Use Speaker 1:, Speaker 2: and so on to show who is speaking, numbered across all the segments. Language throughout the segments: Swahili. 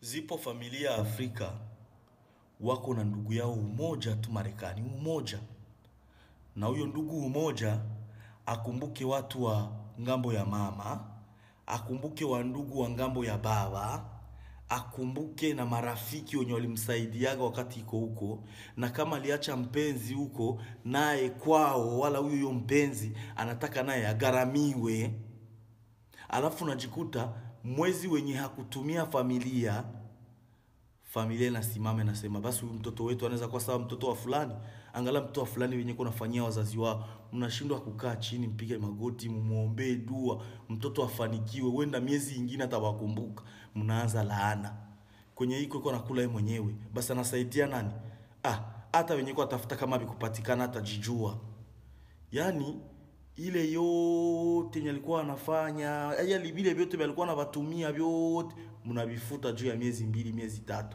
Speaker 1: Zipo familia Afrika wako na ndugu yao umoja tu Marekani, umoja. Na huyo ndugu umoja akumbuke watu wa ngambo ya mama, akumbuke wa ndugu wa ngambo ya baba, akumbuke na marafiki wenye walimsaidiaga wakati iko huko, na kama aliacha mpenzi huko naye kwao, wala huyo mpenzi anataka naye agharamiwe. Alafu najikuta mwezi wenye hakutumia familia nasimame nasema basi huyu mtoto wetu anaweza kuwa sawa mtoto wa fulani. Angalau mtoto wa fulani wenye kunafanyia wazazi wao, mnashindwa kukaa chini mpige magoti mumuombe dua mtoto afanikiwe, wenda miezi ingine atawakumbuka, mnaanza laana. Kwenye hiko iko nakula yeye mwenyewe, basi anasaidia nani? Hata wenye kwa tafuta kama bikupatikana atajijua. Yani ile yote yenye alikuwa anafanya, yale vile vyote alikuwa anawatumia vyote mnavifuta juu ya miezi 2, miezi 3.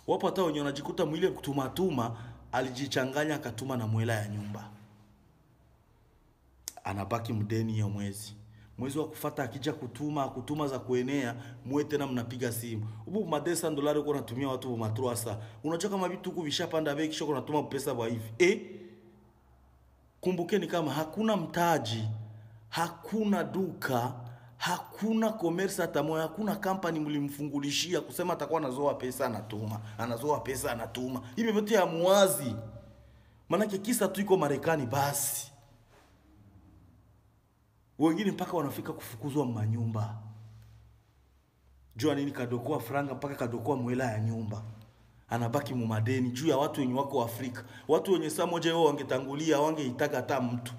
Speaker 1: Wapo hata wenye wanajikuta mwile kutumatuma alijichanganya akatuma na mwela ya nyumba. Anabaki mdeni ya mwezi. Mwezi wa kufuata akija kutuma za kuenea, mwe tena mnapiga simu. Ubu $100 uko unatumia watu wa matroasa. Unajua kama vitu huku vishapanda bei kisha unatuma pesa kwa hivi. Kumbukeni kama hakuna mtaji, hakuna duka, hakuna commerce hata moja, hakuna company mlimfungulishia kusema atakuwa anazoa pesa anatuma, anazoa pesa anatuma. Hivi vyote ya muwazi. Manake kisa tu iko Marekani basi. Wengine mpaka wanafika kufukuzwa manyumba. Jua nini kadokoa franga mpaka kadokoa mwela ya nyumba. Anabaki mumadeni juu ya watu wenye wako Afrika. Watu wenye saa moja wao wangetangulia wangeitaka hata mtu.